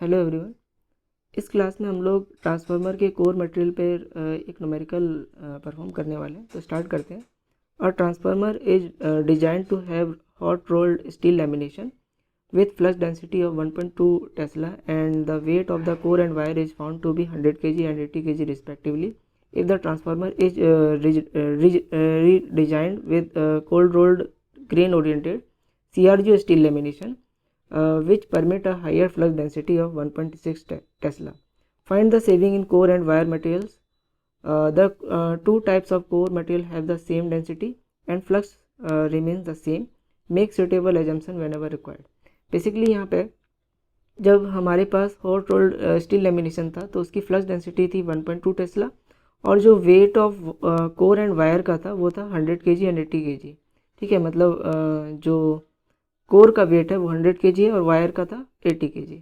Hello everyone. इस class में हम लोग ट्रांसफार्मर के कोर मटेरियल पर एक न्यूमेरिकल परफॉर्म करने वाले हैं। तो स्टार्ट करते हैं। और transformer is design to have hot rolled steel lamination with flux density of 1.2 Tesla, and the weight of the core and wire is found to be 100 kg and 80 kg respectively. If the transformer is redesigned with cold rolled grain oriented CRGO steel lamination, which permit a higher flux density of 1.6 Tesla. Find the saving in core and wire materials. The two types of core material have the same density and flux remains the same. Make suitable assumption whenever required. Basically यहाँ पे जब हमारे पास hot rolled steel lamination था तो उसकी flux density थी 1.2 Tesla, और जो weight of core and wire का था वो था 100 kg एंड 80 kg। ठीक है, मतलब जो कोर का वेट है वो 100 kg है और वायर का था 80 kg।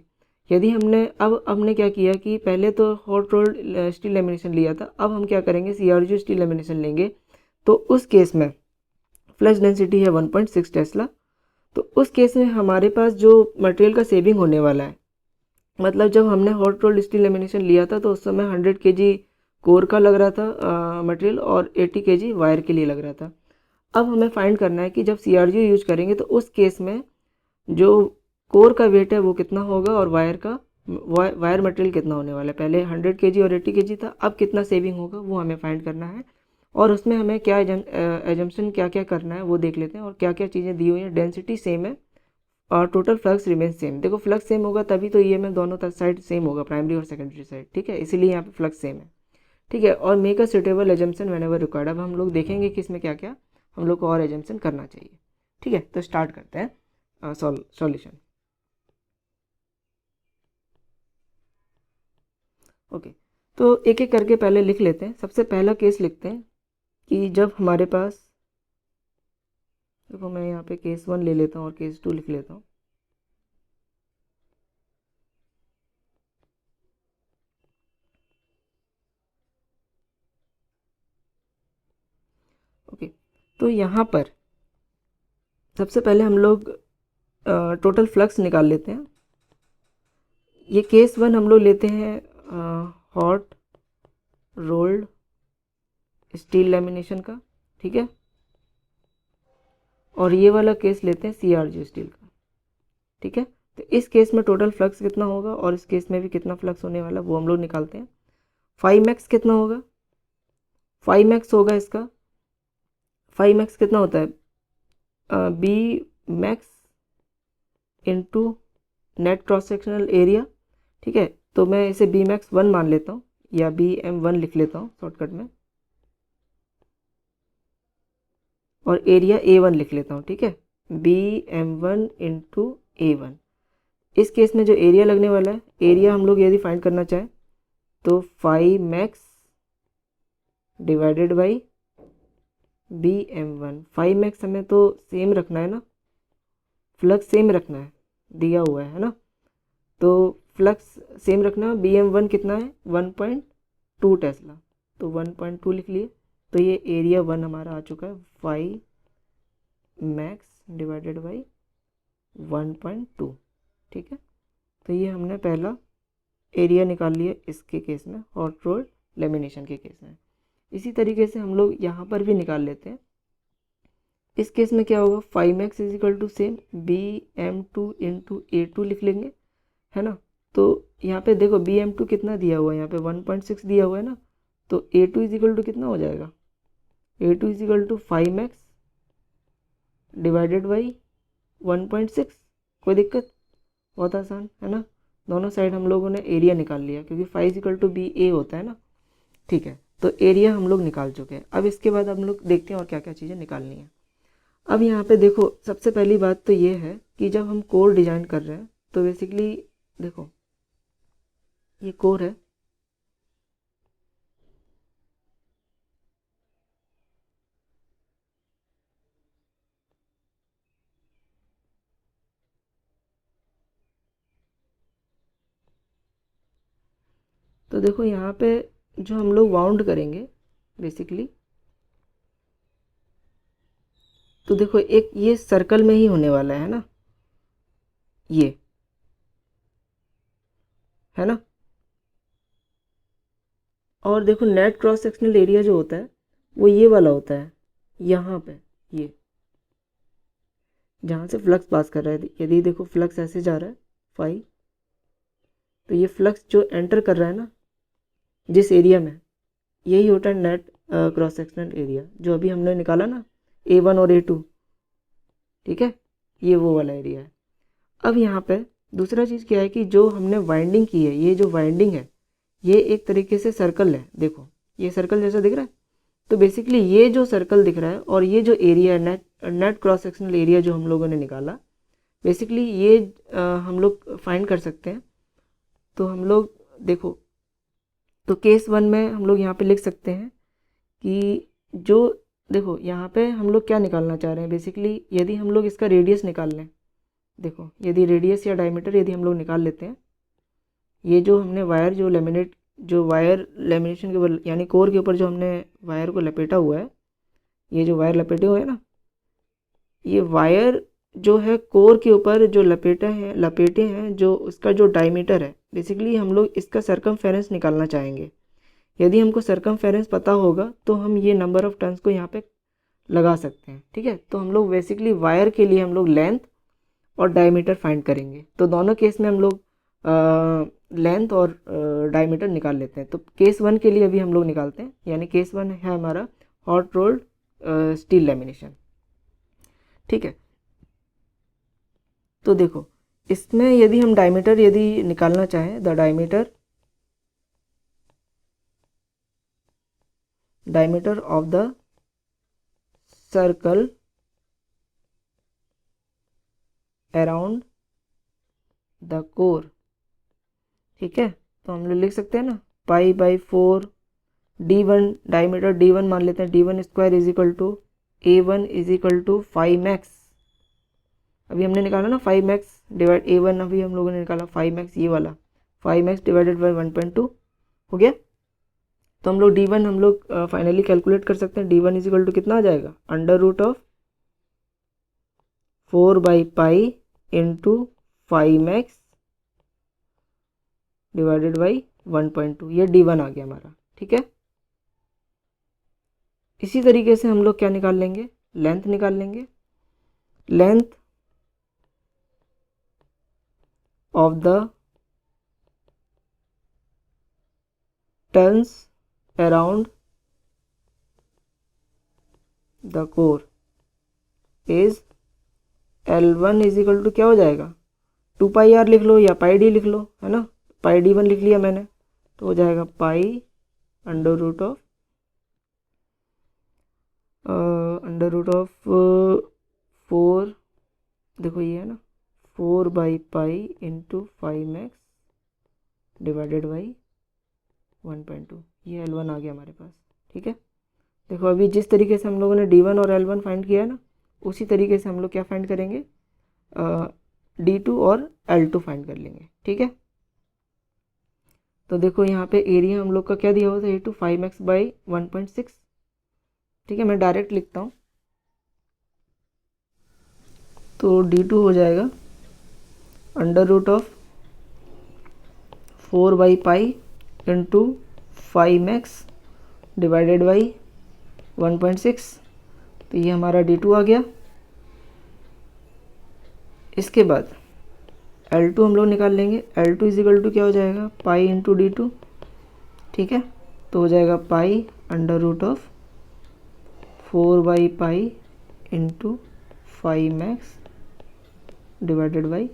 यदि हमने क्या किया कि पहले तो हॉट रोल्ड स्टील लेमिनेशन लिया था, अब हम क्या करेंगे, CRGO स्टील लेमिनेशन लेंगे। तो उस केस में फ्लक्स डेंसिटी है 1.6 टेस्ला। तो उस केस में हमारे पास जो मटेरियल का सेविंग होने वाला है, मतलब जब हमने हॉट रोल्ड स्टील लेमिनेशन लिया था तो उस समय 100 kg कोर का लग रहा था मटेरियल और 80 kg वायर के लिए लग रहा था। अब हमें फाइंड करना है कि जब CRGO यूज करेंगे तो उस केस में जो कोर का वेट है वो कितना होगा और वायर मटेरियल कितना होने वाला है। पहले 100 kg और 80 kg था, अब कितना सेविंग होगा वो हमें फाइंड करना है। और उसमें हमें क्या एजम्पशन क्या क्या करना है वो देख लेते हैं और क्या क्या चीज़ें दी हुई हैं। डेंसिटी सेम है और टोटल फ्लक्स रिमेन सेम। देखो फ्लक्स सेम होगा तभी तो EMF दोनों साइड सेम होगा, प्राइमरी और सेकेंडरी साइड। ठीक है, इसीलिए यहाँ पे फ्लक्स सेम है। ठीक है, और make a suitable assumption when ever required. अब हम लोग देखेंगे कि इसमें क्या क्या हम लोग को और एजम्पशन करना चाहिए। ठीक है, तो स्टार्ट करते हैं सॉल्यूशन। ओके, तो एक एक करके पहले लिख लेते हैं। सबसे पहला केस लिखते हैं कि जब हमारे पास, देखो मैं यहाँ पे केस 1 ले लेता हूँ और केस 2 लिख लेता हूँ। ओके, तो यहाँ पर सबसे पहले हम लोग टोटल फ्लक्स निकाल लेते हैं। ये केस 1 हम लोग लेते हैं हॉट रोल्ड स्टील लेमिनेशन का। ठीक है, और ये वाला केस लेते हैं CRGO स्टील का। ठीक है, तो इस केस में टोटल फ्लक्स कितना होगा और इस केस में भी कितना फ्लक्स होने वाला वो हम लोग निकालते हैं। 5max कितना होगा, 5max होगा इसका, 5max कितना होता है, B max into net cross sectional area. ठीक है, तो मैं इसे BMax 1 मान लेता हूँ या BM1 लिख लेता हूँ शॉर्टकट में, और एरिया A1 लिख लेता हूँ। ठीक है, BM1 इंटू A1। इस केस में जो एरिया लगने वाला है, एरिया हम लोग यदि फाइंड करना चाहें तो 5max divided by BM1। 5max हमें तो सेम रखना है ना, फ्लक्स सेम रखना है, दिया हुआ है ना, तो फ्लक्स सेम रखना। BM1 कितना है, 1.2 टेस्ला, तो 1.2 लिख लिए। तो ये एरिया 1 हमारा आ चुका है 5max डिवाइडेड बाई 1.2। ठीक है, तो ये हमने पहला एरिया निकाल लिया इसके केस में, हॉट रोल्ड लेमिनेशन के केस में। इसी तरीके से हम लोग यहाँ पर भी निकाल लेते हैं। इस केस में क्या होगा, 5max is equal to same BM2 into A2 लिख लेंगे, है ना। तो यहाँ पे देखो BM2 कितना दिया हुआ है, यहाँ पे 1.6 दिया हुआ है ना, तो A2 इज इक्वल टू कितना हो जाएगा, A2 is equal to 5max divided by 1.6। कोई दिक्कत, बहुत आसान है ना। दोनों साइड हम लोगों ने एरिया निकाल लिया क्योंकि 5 इज इक्वल टू BA होता है ना। ठीक है, तो एरिया हम लोग निकाल चुके हैं। अब इसके बाद हम लोग देखते हैं और क्या क्या चीज़ें निकालनी है। अब यहाँ पे देखो सबसे पहली बात तो ये है कि जब हम कोर डिजाइन कर रहे हैं तो बेसिकली देखो ये कोर है, तो देखो यहाँ पे जो हम लोग वाउंड करेंगे बेसिकली, तो देखो एक ये सर्कल में ही होने वाला है ना ये, है ना। और देखो नेट क्रॉस सेक्शनल एरिया जो होता है वो ये वाला होता है, यहाँ पे ये जहाँ से फ्लक्स पास कर रहा है। यदि देखो फ्लक्स ऐसे जा रहा है फाई, तो ये फ्लक्स जो एंटर कर रहा है ना जिस एरिया में, यही होता है नेट क्रॉस सेक्शनल एरिया, जो अभी हमने निकाला ना A1 और A2, ठीक है, ये वो वाला एरिया है। अब यहाँ पे दूसरा चीज़ क्या है कि जो हमने वाइंडिंग की है, ये जो वाइंडिंग है ये एक तरीके से सर्कल है, देखो ये सर्कल जैसा दिख रहा है। तो बेसिकली ये जो सर्कल दिख रहा है और ये जो एरिया है नेट क्रॉस सेक्शनल एरिया जो हम लोगों ने निकाला, बेसिकली ये हम लोग फाइंड कर सकते हैं। तो हम लोग देखो, तो केस 1 में हम लोग यहाँ पे लिख सकते हैं कि जो देखो यहाँ पे हम लोग क्या निकालना चाह रहे हैं, बेसिकली यदि हम लोग इसका रेडियस निकाल लें, देखो यदि रेडियस या डायमीटर यदि हम लोग निकाल लेते हैं, ये जो हमने वायर जो वायर लेमिनेशन के ऊपर यानी कोर के ऊपर जो हमने वायर को लपेटा हुआ है, ये जो वायर लपेटे हुए हैं ना, ये वायर जो है कोर के ऊपर जो लपेटे हैं जो उसका जो डायमीटर है, बेसिकली हम लोग इसका सरकमफेरेंस निकालना चाहेंगे। यदि हमको सरकमफेरेंस पता होगा तो हम ये नंबर ऑफ टर्न्स को यहाँ पे लगा सकते हैं, ठीक है। तो हम लोग बेसिकली वायर के लिए हम लोग लेंथ और डायमीटर फाइंड करेंगे। तो दोनों केस में हम लोग लेंथ और डायमीटर निकाल लेते हैं। तो केस 1 के लिए अभी हम लोग निकालते हैं, यानी केस 1 है हमारा हॉट रोल्ड स्टील लेमिनेशन, ठीक है। तो देखो इसमें यदि हम डायमीटर यदि निकालना चाहें, the diameter of the circle around the core, ठीक है। तो हम लोग लिख सकते हैं ना π/4 d1, डायमीटर d1 मान लेते हैं, d1 square is equal to A1 is equal to 5max, अभी हमने निकाला ना 5max डिवाइड A1, अभी हम लोगों ने निकाला 5max, ये वाला 5max डिवाइडेड बाई 1.2 हो गया। तो हम लोग d1 हम लोग फाइनली कैलकुलेट कर सकते हैं। d1 इज इक्वल टू कितना आ जाएगा, √4/π इंटू 5max डिवाइडेड बाई 1.2, ये d1 आ गया हमारा, ठीक है। इसी तरीके से हम लोग क्या निकाल लेंगे, लेंथ निकाल लेंगे। Length of the turns around the core is L1 is equal to क्या हो जाएगा, 2πr लिख लो या πd लिख लो, है ना। πd1 लिख लिया मैंने, तो हो जाएगा पाई अंडर रूट ऑफ 4, देखो ये है ना 4/π इंटू 5max डिवाइडेड बाई 1.2, ये L1 आ गया हमारे पास, ठीक है। देखो अभी जिस तरीके से हम लोगों ने D1 और L1 फाइंड किया है ना, उसी तरीके से हम लोग क्या फाइंड करेंगे, D2 और L2 फाइंड कर लेंगे, ठीक है। तो देखो यहाँ पे एरिया हम लोग का क्या दिया हुआ था, A2 5max/1.6, ठीक है। मैं डायरेक्ट लिखता हूँ, तो D2 हो जाएगा under root of 4/π into 5max divided by 1.6, तो ये हमारा D2 आ गया। इसके बाद L2 हम लोग निकाल लेंगे। L2 इज इक्वल टू क्या हो जाएगा, पाई इंटू D2, ठीक है। तो हो जाएगा pi under root of 4/π into 5max divided by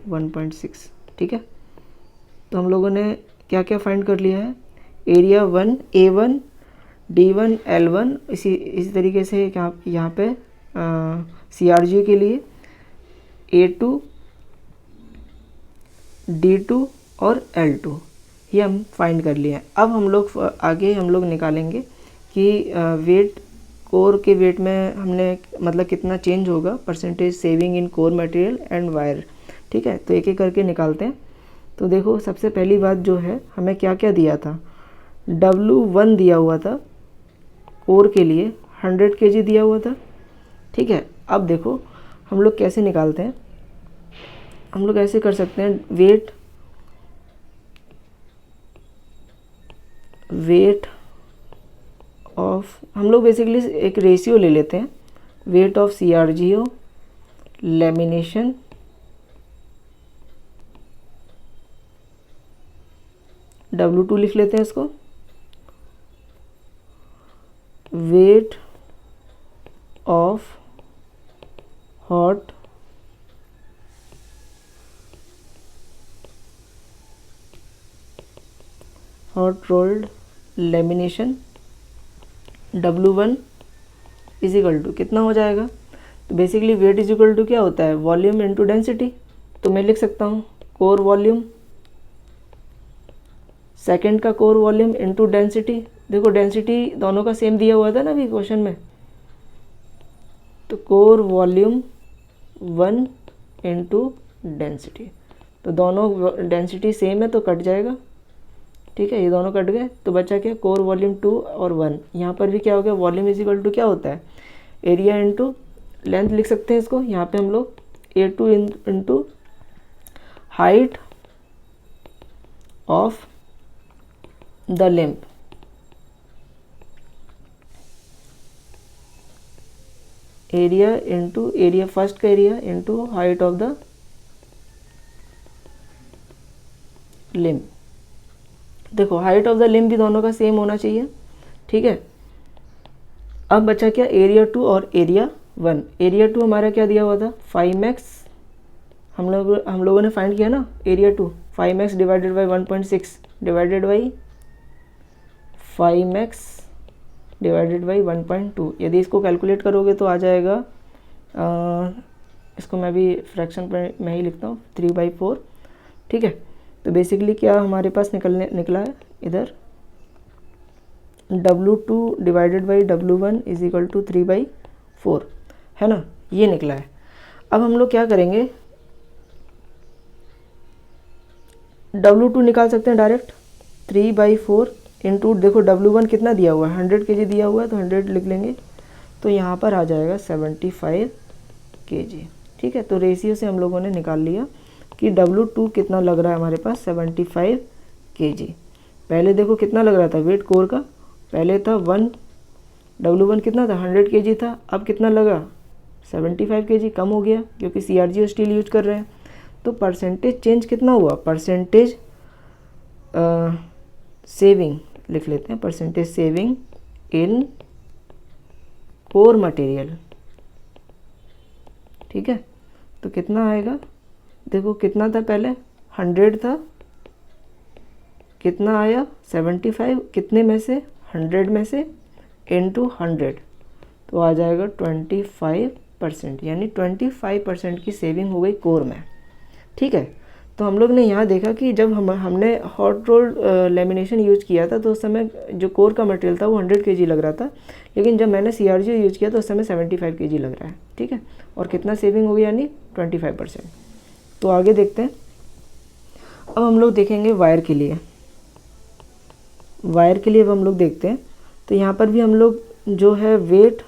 1.6, ठीक है। तो हम लोगों ने क्या क्या फाइंड कर लिया है, एरिया 1 A1 D1 L1, इसी तरीके से यहाँ पे CRG के लिए A2 D2 और L2, ये हम फाइंड कर लिए हैं। अब हम लोग आगे हम लोग निकालेंगे कि वेट, कोर के वेट में हमने मतलब कितना चेंज होगा, percentage saving in core material and wire, ठीक है। तो एक एक करके निकालते हैं। तो देखो सबसे पहली बात जो है, हमें क्या क्या दिया था, W1 दिया हुआ था कोर के लिए 100 kg दिया हुआ था, ठीक है। अब देखो हम लोग कैसे निकालते हैं, हम लोग ऐसे कर सकते हैं, वेट वेट ऑफ, हम लोग बेसिकली एक रेशियो ले लेते हैं, weight of CRGO lamination W2 लिख लेते हैं इसको, weight of hot rolled lamination W1 is equal to कितना हो जाएगा। तो basically weight is equal to क्या होता है, वॉल्यूम इनटू डेंसिटी। तो मैं लिख सकता हूँ कोर वॉल्यूम, सेकंड का कोर वॉल्यूम इनटू डेंसिटी। देखो डेंसिटी दोनों का सेम दिया हुआ था ना अभी क्वेश्चन में, तो कोर वॉल्यूम 1 इनटू डेंसिटी, तो दोनों डेंसिटी सेम है तो कट जाएगा, ठीक है, ये दोनों कट गए तो बचा क्या, कोर वॉल्यूम 2 और 1। यहाँ पर भी क्या हो गया, वॉल्यूम इज इक्वल टू क्या होता है, एरिया इनटू लेंथ लिख सकते हैं इसको। यहाँ पे हम लोग A2 into height of the limb, area into area, first का area into height of the limb. देखो हाइट ऑफ द लिम्ब भी दोनों का सेम होना चाहिए, ठीक है। अब बचा क्या, एरिया 2 और एरिया 1। एरिया 2 हमारा क्या दिया हुआ था, 5x, हम लोगों ने फाइंड किया ना area 2, 5x divided by 1.6 divided by 5x divided by 1.2। यदि इसको कैलकुलेट करोगे तो आ जाएगा, इसको मैं भी फ्रैक्शन पर मैं ही लिखता हूँ, 3/4, ठीक है। तो बेसिकली क्या हमारे पास निकला है इधर, W2 divided by W1 is equal to 3/4, है ना, ये निकला है। अब हम लोग क्या करेंगे, W2 निकाल सकते हैं डायरेक्ट, 3/4 इंटू, देखो W1 कितना दिया हुआ है, 100 kg दिया हुआ है, तो 100 लिख लेंगे, तो यहाँ पर आ जाएगा 75 kg, ठीक है। तो रेशियो से हम लोगों ने निकाल लिया कि W2 कितना लग रहा है हमारे पास, 75 kg। पहले देखो कितना लग रहा था वेट कोर का, पहले था 1, W1 कितना था, 100 kg था, अब कितना लगा, 75 kg, कम हो गया क्योंकि CRGO स्टील यूज कर रहे हैं। तो परसेंटेज चेंज कितना हुआ, परसेंटेज सेविंग लिख लेते हैं, परसेंटेज सेविंग इन कोर मटेरियल, ठीक है। तो कितना आएगा, देखो कितना था पहले, 100 था, कितना आया 75, कितने में से, 100 में से, इनटू 100, तो आ जाएगा 25%, यानी 25% की सेविंग हो गई कोर में, ठीक है। तो हम लोग ने यहाँ देखा कि जब हमने हॉट रोल्ड लेमिनेशन यूज किया था तो उस समय जो कोर का मटेरियल था वो 100 kg लग रहा था, लेकिन जब मैंने CRGO यूज किया तो उस समय 75 kg लग रहा है, ठीक है। और कितना सेविंग हो गई, यानी 25%। तो आगे देखते हैं, अब हम लोग देखेंगे वायर के लिए। वायर के लिए अब हम लोग देखते हैं, तो यहाँ पर भी हम लोग जो है वेट,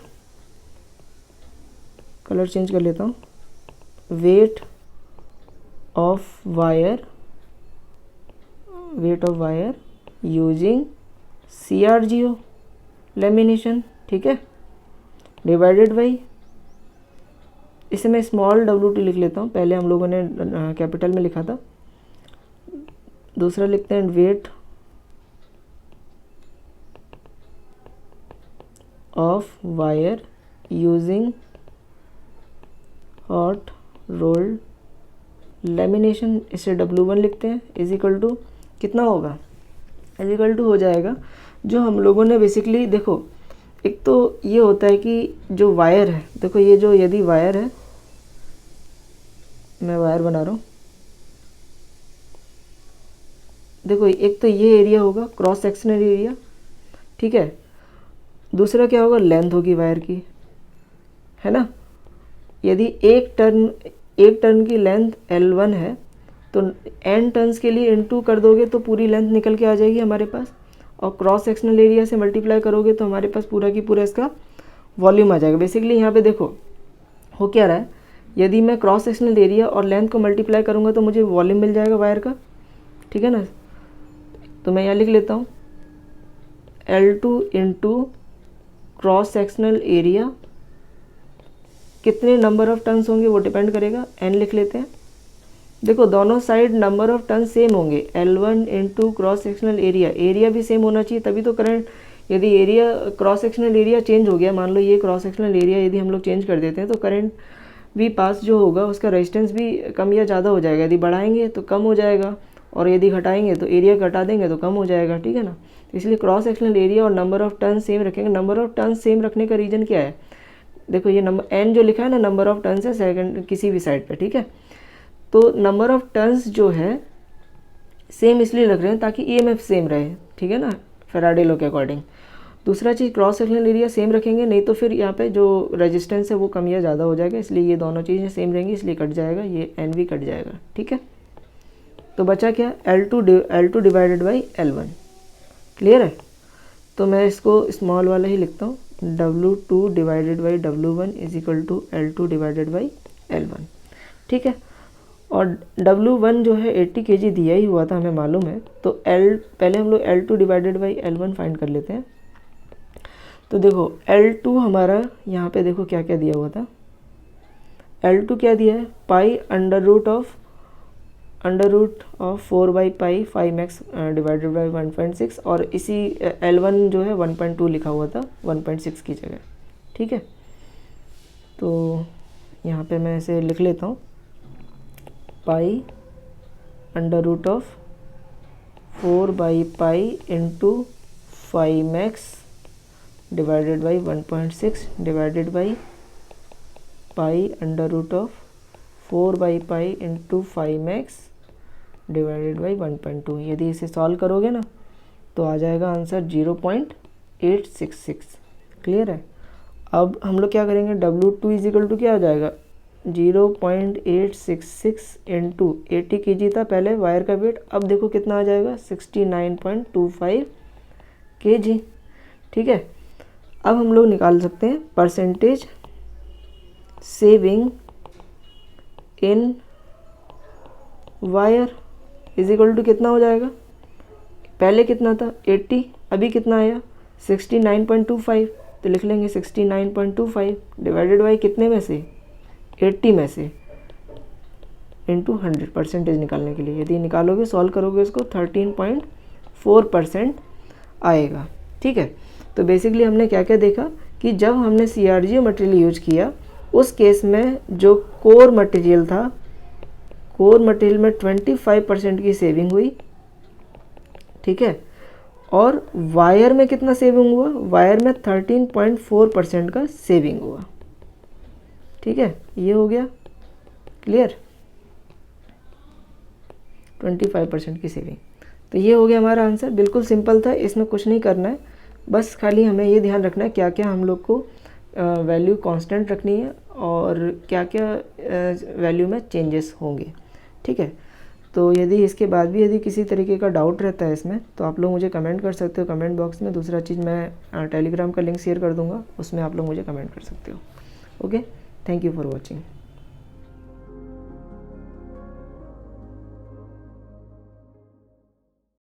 कलर चेंज कर लेता हूँ, weight of wire using CRGO lamination, ठीक है, डिवाइडेड बाई, इसे मैं स्मॉल W2 लिख लेता हूँ, पहले हम लोगों ने कैपिटल में लिखा था। दूसरा लिखते हैं weight of wire using hot rolled lamination, इसे W1 लिखते हैं, इज इक्वल टू कितना होगा, इज इक्वल टू हो जाएगा, जो हम लोगों ने बेसिकली, देखो एक तो ये होता है कि जो वायर है, देखो ये जो यदि वायर है, मैं वायर बना रहा हूँ, देखो एक तो ये एरिया होगा क्रॉस सेक्शनल एरिया, ठीक है। दूसरा क्या होगा, लेंथ होगी वायर की, है ना। यदि एक टर्न की लेंथ L1 है तो n टर्न्स के लिए n2 कर दोगे तो पूरी लेंथ निकल के आ जाएगी हमारे पास, और क्रॉस सेक्शनल एरिया से मल्टीप्लाई करोगे तो हमारे पास पूरा की पूरा इसका वॉल्यूम आ जाएगा। बेसिकली यहाँ पे देखो हो क्या रहा है, यदि मैं क्रॉस सेक्शनल एरिया और लेंथ को मल्टीप्लाई करूँगा तो मुझे वॉल्यूम मिल जाएगा वायर का, ठीक है ना। तो मैं यहाँ लिख लेता हूँ L2 into cross sectional area, कितने नंबर ऑफ टर्न्स होंगे वो डिपेंड करेगा, n लिख लेते हैं। देखो दोनों side number of turn same होंगे, L1 into cross sectional area, area भी सेम होना चाहिए तभी तो करंट, यदि area cross sectional area change हो गया, मान लो ये क्रॉस सेक्शनल एरिया यदि हम लोग चेंज कर देते हैं तो करंट भी पास जो होगा उसका रेजिस्टेंस भी कम या ज़्यादा हो जाएगा, यदि बढ़ाएंगे तो कम हो जाएगा और यदि घटाएंगे तो एरिया घटा देंगे तो कम हो जाएगा, ठीक है ना। इसलिए क्रॉस सेक्शनल एरिया और नंबर ऑफ टर्न सेम रखेंगे। नंबर ऑफ टर्न सेम रखने का रीज़न क्या है, देखो ये नंबर n जो लिखा है ना, नंबर ऑफ टर्न्स है सेकंड किसी भी साइड पे, ठीक है। तो नंबर ऑफ टर्न्स जो है सेम इसलिए रख रहे हैं ताकि ईएमएफ सेम रहे, ठीक है ना, फैराडे लॉ के अकॉर्डिंग। दूसरा चीज़ क्रॉस सेक्शनल एरिया सेम रखेंगे, नहीं तो फिर यहाँ पे जो रेजिस्टेंस है वो कम या ज़्यादा हो जाएगा, इसलिए ये दोनों चीज़ें सेम रहेंगी, इसलिए कट जाएगा, ये एन भी कट जाएगा, ठीक है। तो बचा क्या, L2 divided by L1, clear है। तो मैं इसको स्मॉल वाला ही लिखता हूँ, W2 divided by W1 is equal to L2 divided by L1, ठीक है। और W1 जो है 80 kg दिया ही हुआ था हमें मालूम है, तो पहले हम लोग L2 divided by L1 find कर लेते हैं। तो देखो L2 हमारा यहाँ पे देखो क्या क्या दिया हुआ था, L2 क्या दिया है, pi under root of 4 by pi 5x divided by 1.6, और इसी L1 जो है 1.2 लिखा हुआ था 1.6 की जगह, ठीक है। तो यहाँ पे मैं इसे लिख लेता हूँ, pi under root of 4 by pi into 5x divided by 1.6 divided by pi under root of 4 by pi into 5x divided by 1.2। यदि इसे सॉल्व करोगे ना तो आ जाएगा आंसर 0.866, क्लियर है। अब हम लोग क्या करेंगे, W2 इज इक्वल टू क्या हो जाएगा, 0.866 इंटू 80 kg था पहले वायर का वेट, अब देखो कितना आ जाएगा 69.25 kg, ठीक है। अब हम लोग निकाल सकते हैं percentage saving in wire is equal to कितना हो जाएगा, पहले कितना था 80, अभी कितना आया 69.25, तो लिख लेंगे 69.25 डिवाइडेड बाई कितने में से 80 में से इंटू 100 परसेंटेज निकालने के लिए, यदि निकालोगे सॉल्व करोगे इसको 13.4% आएगा, ठीक है। तो बेसिकली हमने क्या क्या देखा कि जब हमने CRGO मटेरियल यूज किया उस केस में जो कोर मटेरियल था, कोर मटेरियल में 25% की सेविंग हुई, ठीक है। और वायर में कितना सेविंग हुआ, वायर में 13.4% का सेविंग हुआ, ठीक है। ये हो गया क्लियर, 25% की सेविंग। तो ये हो गया हमारा आंसर, बिल्कुल सिंपल था, इसमें कुछ नहीं करना है, बस खाली हमें ये ध्यान रखना है क्या क्या हम लोग को वैल्यू कांस्टेंट रखनी है और क्या क्या वैल्यू में चेंजेस होंगे, ठीक है। तो यदि इसके बाद भी यदि किसी तरीके का डाउट रहता है इसमें तो आप लोग मुझे कमेंट कर सकते हो कमेंट बॉक्स में। दूसरा चीज़ मैं टेलीग्राम का लिंक शेयर कर दूंगा, उसमें आप लोग मुझे कमेंट कर सकते हो। Okay, thank you for watching.